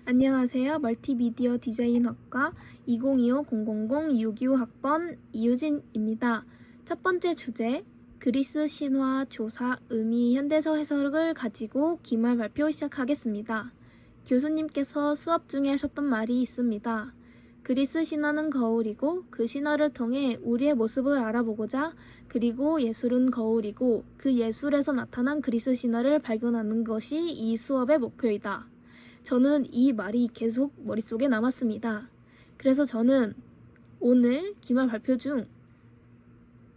안녕하세요. 멀티미디어 디자인학과 2025-000-625 학번 이유진입니다. 첫 번째 주제, 그리스 신화 조사 의미 현대서 해석을 가지고 기말 발표 시작하겠습니다. 교수님께서 수업 중에 하셨던 말이 있습니다. 그리스 신화는 거울이고 그 신화를 통해 우리의 모습을 알아보고자, 그리고 예술은 거울이고 그 예술에서 나타난 그리스 신화를 발견하는 것이 이 수업의 목표이다. 저는 이 말이 계속 머릿속에 남았습니다. 그래서 저는 오늘 기말 발표 중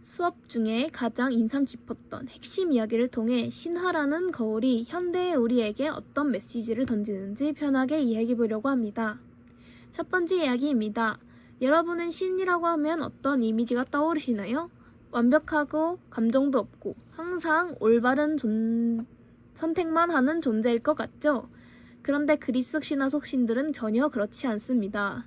수업 중에 가장 인상 깊었던 핵심 이야기를 통해 신화라는 거울이 현대의 우리에게 어떤 메시지를 던지는지 편하게 이야기해 보려고 합니다. 첫 번째 이야기입니다. 여러분은 신이라고 하면 어떤 이미지가 떠오르시나요? 완벽하고 감정도 없고 항상 올바른 선택만 하는 존재일 것 같죠? 그런데 그리스 신화 속 신들은 전혀 그렇지 않습니다.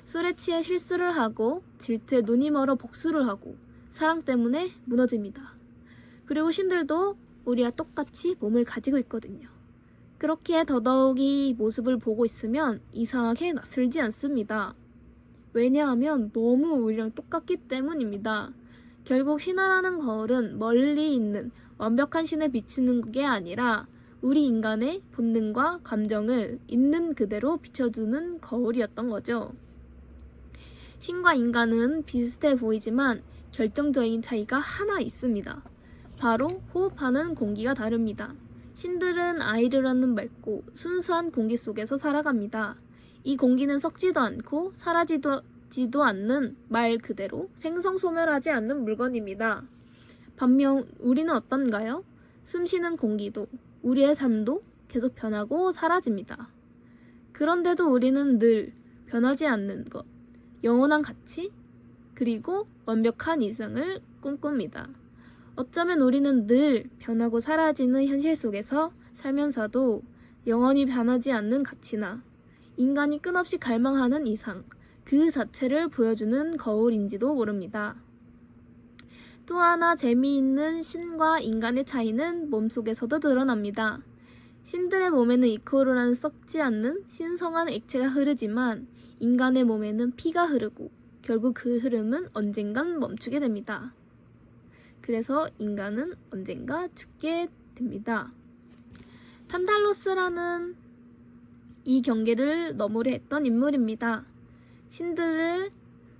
술에 취해 실수를 하고 질투에 눈이 멀어 복수를 하고 사랑 때문에 무너집니다. 그리고 신들도 우리와 똑같이 몸을 가지고 있거든요. 그렇기에 더더욱이 모습을 보고 있으면 이상하게 낯설지 않습니다. 왜냐하면 너무 우리랑 똑같기 때문입니다. 결국 신화라는 거울은 멀리 있는 완벽한 신에 비추는 게 아니라 우리 인간의 본능과 감정을 있는 그대로 비춰주는 거울이었던 거죠. 신과 인간은 비슷해 보이지만 결정적인 차이가 하나 있습니다. 바로 호흡하는 공기가 다릅니다. 신들은 아이를 낳는 맑고 순수한 공기 속에서 살아갑니다. 이 공기는 썩지도 않고 사라지지도 않는 말 그대로 생성소멸하지 않는 물건입니다. 반면 우리는 어떤가요? 숨쉬는 공기도 우리의 삶도 계속 변하고 사라집니다. 그런데도 우리는 늘 변하지 않는 것, 영원한 가치, 그리고 완벽한 이상을 꿈꿉니다. 어쩌면 우리는 늘 변하고 사라지는 현실 속에서 살면서도 영원히 변하지 않는 가치나 인간이 끝없이 갈망하는 이상, 그 자체를 보여주는 거울인지도 모릅니다. 또 하나 재미있는 신과 인간의 차이는 몸속에서도 드러납니다. 신들의 몸에는 이코르라는 썩지 않는 신성한 액체가 흐르지만 인간의 몸에는 피가 흐르고 결국 그 흐름은 언젠간 멈추게 됩니다. 그래서 인간은 언젠가 죽게 됩니다. 탄탈로스라는 이 경계를 넘으려 했던 인물입니다. 신들을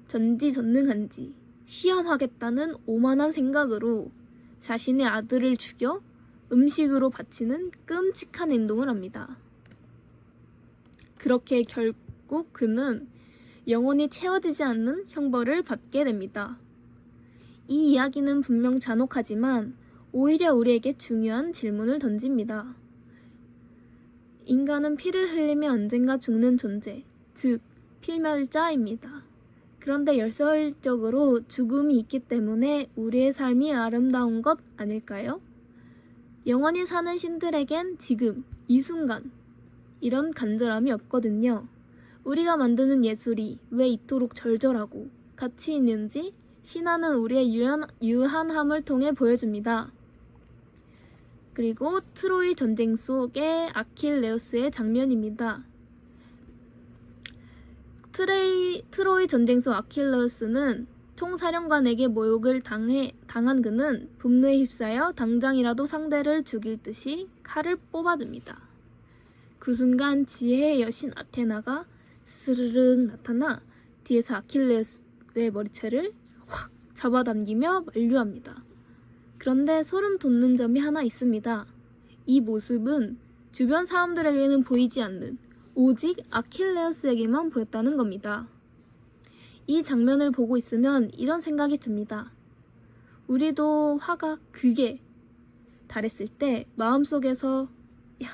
전지전능한지 시험하겠다는 오만한 생각으로 자신의 아들을 죽여 음식으로 바치는 끔찍한 행동을 합니다. 그렇게 결국 그는 영원히 채워지지 않는 형벌을 받게 됩니다. 이 이야기는 분명 잔혹하지만 오히려 우리에게 중요한 질문을 던집니다. 인간은 피를 흘리며 언젠가 죽는 존재, 즉 필멸자입니다. 그런데 열설적으로 죽음이 있기 때문에 우리의 삶이 아름다운 것 아닐까요? 영원히 사는 신들에겐 지금, 이 순간, 이런 간절함이 없거든요. 우리가 만드는 예술이 왜 이토록 절절하고 가치 있는지 신화는 우리의 유한함을 통해 보여줍니다. 그리고 트로이 전쟁 속의 아킬레우스의 장면입니다. 트로이 전쟁 속 아킬레우스는 총사령관에게 모욕을 당한 그는 분노에 휩싸여 당장이라도 상대를 죽일 듯이 칼을 뽑아듭니다. 그 순간 지혜의 여신 아테나가 스르륵 나타나 뒤에서 아킬레우스의 머리채를 확 잡아당기며 만류합니다. 그런데 소름 돋는 점이 하나 있습니다. 이 모습은 주변 사람들에게는 보이지 않는 오직 아킬레우스에게만 보였다는 겁니다. 이 장면을 보고 있으면 이런 생각이 듭니다. 우리도 화가 극에 달했을 때 마음속에서 야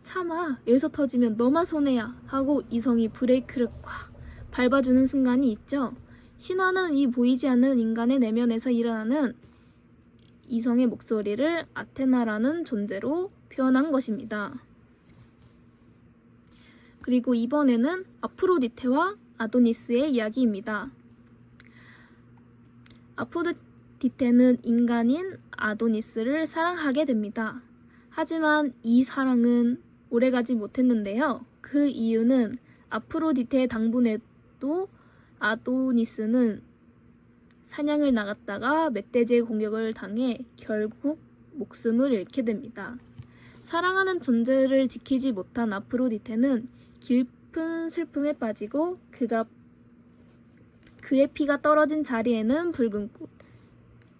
참아 여기서 터지면 너만 손해야 하고 이성이 브레이크를 꽉 밟아주는 순간이 있죠. 신화는 이 보이지 않는 인간의 내면에서 일어나는 이성의 목소리를 아테나라는 존재로 표현한 것입니다. 그리고 이번에는 아프로디테와 아도니스의 이야기입니다. 아프로디테는 인간인 아도니스를 사랑하게 됩니다. 하지만 이 사랑은 오래가지 못했는데요. 그 이유는 아프로디테의 당분에도 아도니스는 사냥을 나갔다가 멧돼지의 공격을 당해 결국 목숨을 잃게 됩니다. 사랑하는 존재를 지키지 못한 아프로디테는 깊은 슬픔에 빠지고 그의 피가 떨어진 자리에는 붉은 꽃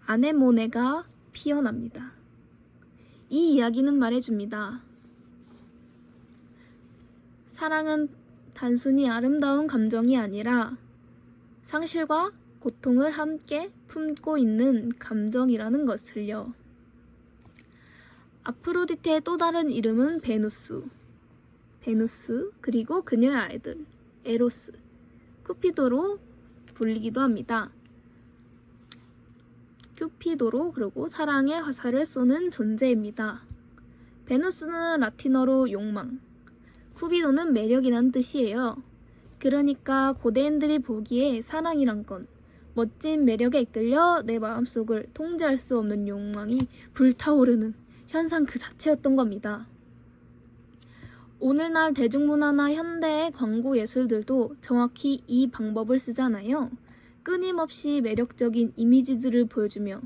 아네모네가 피어납니다. 이 이야기는 말해줍니다. 사랑은 단순히 아름다운 감정이 아니라 상실과 고통을 함께 품고 있는 감정이라는 것을요. 아프로디테의 또 다른 이름은 베누스, 그리고 그녀의 아이들 에로스, 쿠피도로 불리기도 합니다. 큐피도로 그리고 사랑의 화살을 쏘는 존재입니다. 베누스는 라틴어로 욕망, 쿠피도는 매력이란 뜻이에요. 그러니까 고대인들이 보기에 사랑이란 건 멋진 매력에 이끌려 내 마음속을 통제할 수 없는 욕망이 불타오르는 현상 그 자체였던 겁니다. 오늘날 대중문화나 현대의 광고 예술들도 정확히 이 방법을 쓰잖아요. 끊임없이 매력적인 이미지들을 보여주며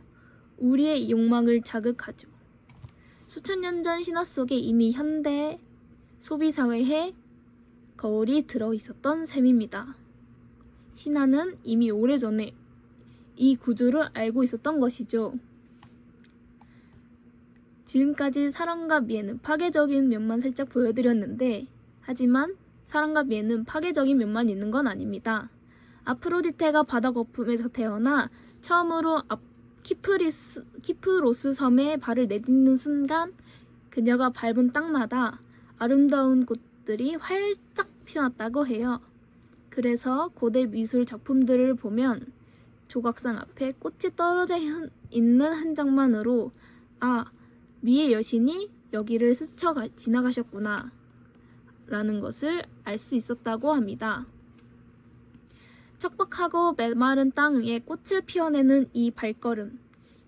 우리의 욕망을 자극하죠. 수천 년 전 신화 속에 이미 현대 소비사회에 거울이 들어있었던 셈입니다. 신화는 이미 오래전에 이 구조를 알고 있었던 것이죠. 지금까지 사랑과 미에는 파괴적인 면만 살짝 보여드렸는데 하지만 사랑과 미에는 파괴적인 면만 있는 건 아닙니다. 아프로디테가 바다 거품에서 태어나 처음으로 키프로스 섬에 발을 내딛는 순간 그녀가 밟은 땅마다 아름다운 꽃들이 활짝 피어났다고 해요. 그래서 고대 미술 작품들을 보면 조각상 앞에 꽃이 떨어져 있는 흔적만으로 미의 여신이 여기를 스쳐 지나가셨구나 라는 것을 알 수 있었다고 합니다. 척박하고 메마른 땅 위에 꽃을 피워내는 이 발걸음,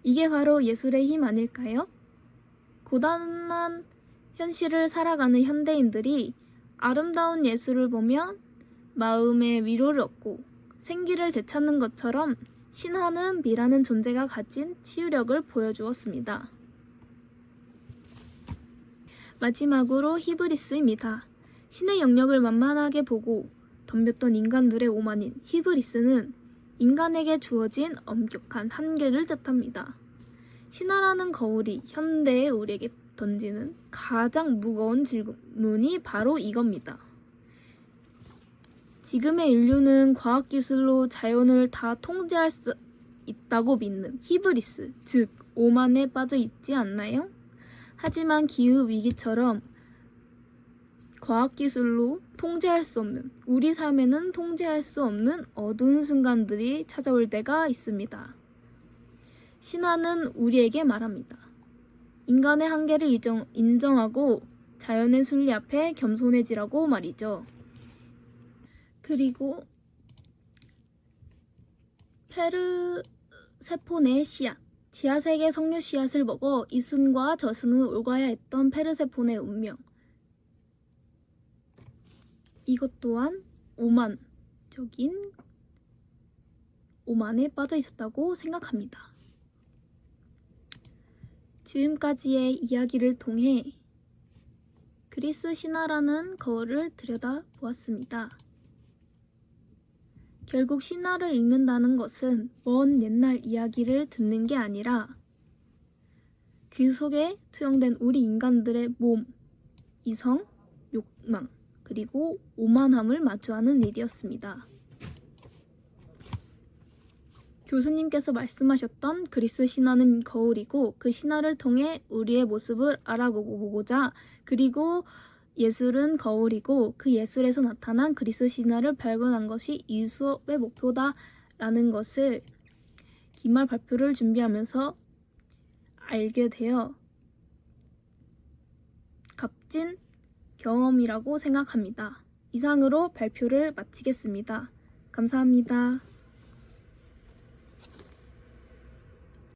이게 바로 예술의 힘 아닐까요? 고단한 현실을 살아가는 현대인들이 아름다운 예술을 보면 마음의 위로를 얻고 생기를 되찾는 것처럼 신화는 미라는 존재가 가진 치유력을 보여주었습니다. 마지막으로 히브리스입니다. 신의 영역을 만만하게 보고 덤볐던 인간들의 오만인 히브리스는 인간에게 주어진 엄격한 한계를 뜻합니다. 신화라는 거울이 현대의 우리에게 던지는 가장 무거운 질문이 바로 이겁니다. 지금의 인류는 과학기술로 자연을 다 통제할 수 있다고 믿는 히브리스, 즉 오만에 빠져 있지 않나요? 하지만 기후위기처럼 과학기술로 통제할 수 없는, 우리 삶에는 통제할 수 없는 어두운 순간들이 찾아올 때가 있습니다. 신화는 우리에게 말합니다. 인간의 한계를 인정하고 자연의 순리 앞에 겸손해지라고 말이죠. 그리고 페르세폰의 씨앗, 지하세계 석류 씨앗을 먹어 이순과 저순을 오가야 했던 페르세폰의 운명. 이것 또한 오만에 빠져 있었다고 생각합니다. 지금까지의 이야기를 통해 그리스 신화라는 거울을 들여다보았습니다. 결국 신화를 읽는다는 것은 먼 옛날 이야기를 듣는 게 아니라 그 속에 투영된 우리 인간들의 몸, 이성, 욕망, 그리고 오만함을 마주하는 일이었습니다. 교수님께서 말씀하셨던 그리스 신화는 거울이고 그 신화를 통해 우리의 모습을 알아보고자, 그리고 예술은 거울이고 그 예술에서 나타난 그리스 신화를 발견한 것이 이 수업의 목표다라는 것을 기말 발표를 준비하면서 알게 되어 값진 경험이라고 생각합니다. 이상으로 발표를 마치겠습니다. 감사합니다.